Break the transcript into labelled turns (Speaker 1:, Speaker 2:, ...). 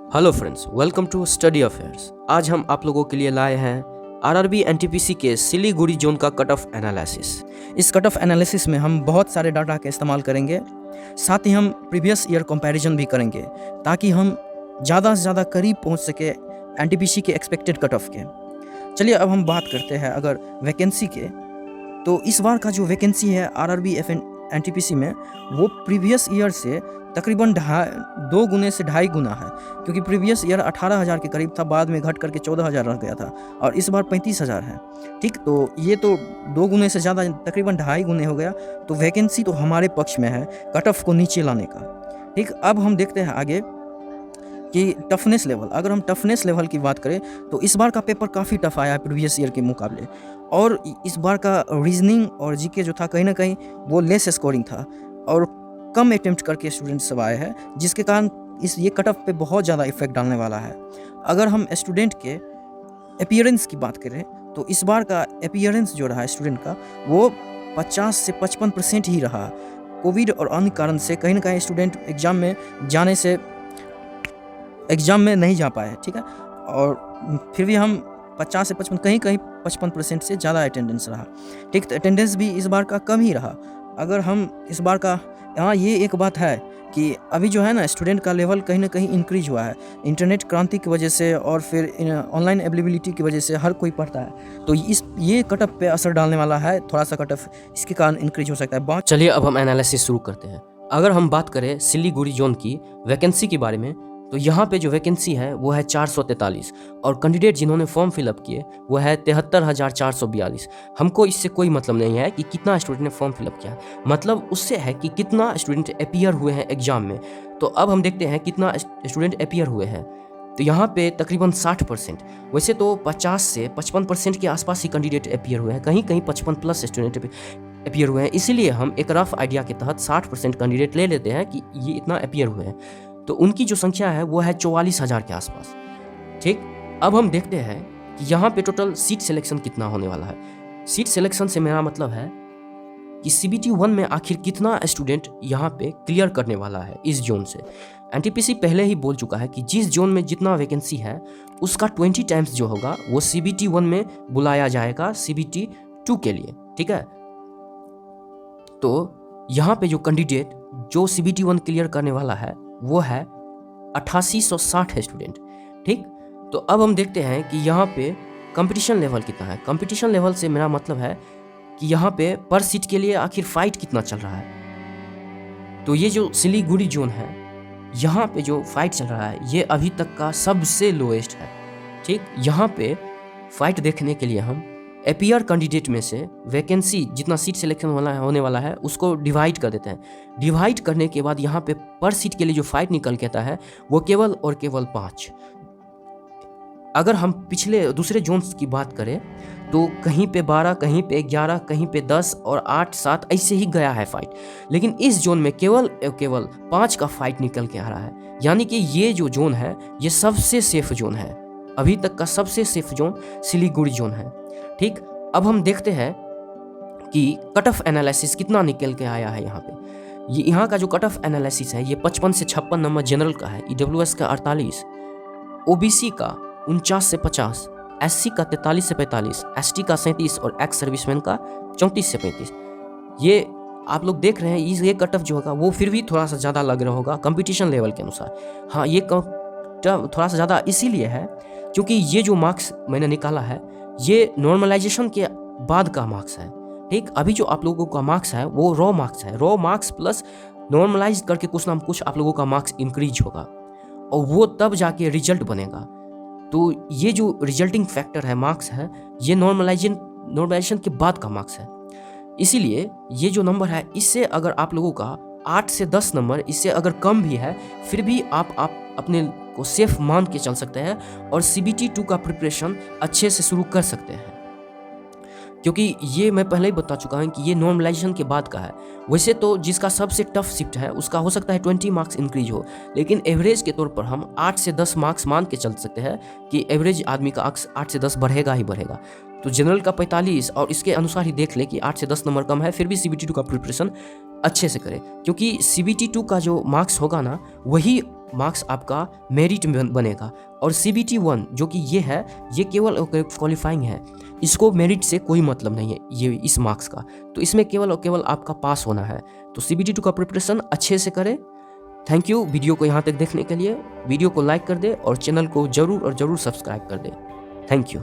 Speaker 1: Hello friends, welcome to study affairs. आज हम आप लोगों के लिए लाए हैं आरआरबी एनटीपीसी के सिलीगुड़ी जोन का कट ऑफ एनालिसिस।
Speaker 2: इस कट ऑफ एनालिसिस में हम बहुत सारे डाटा का इस्तेमाल करेंगे, साथ ही हम प्रीवियस ईयर कंपैरिजन भी करेंगे ताकि हम ज़्यादा से ज़्यादा करीब पहुंच सके एनटीपीसी के एक्सपेक्टेड कट ऑफ के। चलिए अब हम बात करते हैं अगर वैकेंसी के, तो इस बार का जो वैकेंसी है आरआरबी एनटीपीसी में वो प्रीवियस ईयर से तकरीबन 2 गुने से 2.5 गुना है, क्योंकि प्रीवियस ईयर 18,000 के करीब था, बाद में घट करके 14,000 रह गया था और इस बार 35,000 है। ठीक, तो ये तो 2 गुने से ज़्यादा तकरीबन 2.5 गुने हो गया। तो वैकेंसी तो हमारे पक्ष में है कट ऑफ को नीचे लाने का। ठीक, अब हम देखते हैं आगे कि टफनेस लेवल। अगर हम टफनेस लेवल की बात करें तो इस बार का पेपर काफ़ी टफ आया है प्रीवियस ईयर के मुकाबले, और इस बार का रीजनिंग और जीके जो था कहीं ना कहीं वो लेस स्कोरिंग था और कम अटेम्प्ट करके स्टूडेंट सब आए हैं, जिसके कारण ये कट ऑफ पे बहुत ज़्यादा इफेक्ट डालने वाला है। अगर हम स्टूडेंट के अपीयरेंस की बात करें तो इस बार का अपीयरेंस जो रहा स्टूडेंट का वो 50 से 55% ही रहा। कोविड और अन्य कारण से कहीं ना कहीं स्टूडेंट एग्ज़ाम में नहीं जा पाए। ठीक है, और फिर भी हम 50 से 55 कहीं 55% से ज़्यादा अटेंडेंस रहा। ठीक, तो अटेंडेंस भी इस बार का कम ही रहा। अगर हम इस बार का, हाँ ये एक बात है कि अभी जो है ना स्टूडेंट का लेवल कहीं ना कहीं इंक्रीज हुआ है इंटरनेट क्रांति की वजह से, और फिर ऑनलाइन अवेलेबिलिटी की वजह से हर कोई पढ़ता है, तो ये कट ऑफ पे असर डालने वाला है। थोड़ा सा कट ऑफ इसके कारण इंक्रीज हो सकता है।
Speaker 1: चलिए अब हम एनालिसिस शुरू करते हैं। अगर हम बात करें सिलीगुड़ी जोन की वैकेंसी के बारे में, तो यहाँ पे जो वैकेंसी है वो है 443 और कैंडिडेट जिन्होंने फॉर्म फिलअप किए वो है 73,442। हमको इससे कोई मतलब नहीं है कि कितना स्टूडेंट ने फॉर्म फिलअप किया, मतलब उससे है कि कितना स्टूडेंट अपीयर हुए हैं एग्जाम में। तो अब हम देखते हैं कितना स्टूडेंट अपीयर हुए हैं। तो यहाँ पे तकरीबन 60%, वैसे तो 50 से 55% के आसपास ही कैंडिडेट अपीयर हुए हैं, कहीं 55 प्लस स्टूडेंट अपीयर हुए हैं। इसीलिए हम एक रफ आइडिया के तहत 60% कैंडिडेट ले लेते हैं कि ये इतना अपीयर हुए हैं। तो उनकी जो संख्या है वो है 44,000 के आसपास। ठीक, अब हम देखते हैं कि यहाँ पे टोटल सीट सिलेक्शन कितना होने वाला है। सीट सिलेक्शन से मेरा मतलब है कि CBT 1 में आखिर कितना स्टूडेंट यहाँ पे क्लियर करने वाला है इस जोन से। एनटीपीसी पहले ही बोल चुका है कि जिस जोन में जितना वैकेंसी है उसका 20 टाइम्स जो होगा वो CBT 1 में बुलाया जाएगा CBT 2 के लिए। ठीक है, तो यहाँ पे जो कैंडिडेट जो CBT 1 क्लियर करने वाला है वो है 8860 स्टूडेंट। ठीक, तो अब हम देखते हैं कि यहाँ पे कंपटीशन लेवल कितना है। कंपटीशन लेवल से मेरा मतलब है कि यहाँ पे पर सीट के लिए आखिर फाइट कितना चल रहा है। तो ये जो सिलीगुड़ी जोन है यहाँ पे जो फाइट चल रहा है ये अभी तक का सबसे लोएस्ट है। ठीक, यहाँ पे फाइट देखने के लिए हम अपीयर कैंडिडेट में से वैकेंसी जितना सीट सिलेक्शन होने वाला है उसको डिवाइड कर देते हैं। डिवाइड करने के बाद यहाँ पे पर सीट के लिए जो फाइट निकल के आता है वो केवल और केवल 5। अगर हम पिछले दूसरे जोन्स की बात करें तो कहीं पे 12, कहीं पे 11, कहीं पे 10 और 8, 7 ऐसे ही गया है फाइट, लेकिन इस जोन में केवल 5 का फाइट निकल के आ रहा है। यानी कि ये जो जोन है ये सबसे सेफ जोन है, अभी तक का सबसे सेफ जोन सिलीगुड़ी जोन है। ठीक, अब हम देखते हैं कि कट ऑफ एनालिसिस कितना निकल के आया है यहाँ पे। ये यहाँ का जो कट ऑफ एनालिसिस है ये 55 से 56 नंबर जनरल का है, EWS का 48, OBC का 49 से 50, SC का 43 से 45, ST का 37 और एक्स सर्विसमैन का 34 से 35। ये आप लोग देख रहे हैं ये कट ऑफ जो होगा वो फिर भी थोड़ा सा ज़्यादा लग रहा होगा कंपटीशन लेवल के अनुसार। हाँ, ये थोड़ा सा ज़्यादा इसीलिए है क्योंकि ये जो मार्क्स मैंने निकाला है ये नॉर्मलाइजेशन के बाद का मार्क्स है। ठीक, अभी जो आप लोगों का मार्क्स है वो रॉ मार्क्स है। रॉ मार्क्स प्लस नॉर्मलाइज करके कुछ ना कुछ आप लोगों का मार्क्स इंक्रीज होगा और वो तब जाके रिजल्ट बनेगा। तो ये जो रिजल्टिंग फैक्टर है मार्क्स है ये नॉर्मलाइजेशन के बाद का मार्क्स है। इसीलिए ये जो नंबर है इससे अगर आप लोगों का 8 से 10 नंबर इससे अगर कम भी है फिर भी आप अपने को सेफ मान के चल सकते हैं और CBT 2 का प्रिपरेशन अच्छे से शुरू कर सकते हैं, क्योंकि ये मैं पहले ही बता चुका हूँ कि ये नॉर्मलाइजेशन के बाद का है। वैसे तो जिसका सबसे टफ शिफ्ट है उसका हो सकता है 20 मार्क्स इंक्रीज हो, लेकिन एवरेज के तौर पर हम 8 से 10 मार्क्स मान के चल सकते हैं कि एवरेज आदमी का 8 से 10 बढ़ेगा ही बढ़ेगा। तो जनरल का 45 और इसके अनुसार ही देख ले कि 8 से 10 नंबर कम है फिर भी CBT 2 का प्रिपरेशन अच्छे से करें, क्योंकि CBT 2 का जो मार्क्स होगा ना वही मार्क्स आपका मेरिट में बनेगा। और CBT 1 जो कि ये है, ये केवल क्वालिफाइंग है, इसको मेरिट से कोई मतलब नहीं है ये इस मार्क्स का। तो इसमें केवल और केवल आपका पास होना है। तो CBT 2 का प्रिपरेशन अच्छे से करें। थैंक यू वीडियो को यहाँ तक देखने के लिए। वीडियो को लाइक कर दे और चैनल को ज़रूर और ज़रूर सब्सक्राइब कर दे। Thank you.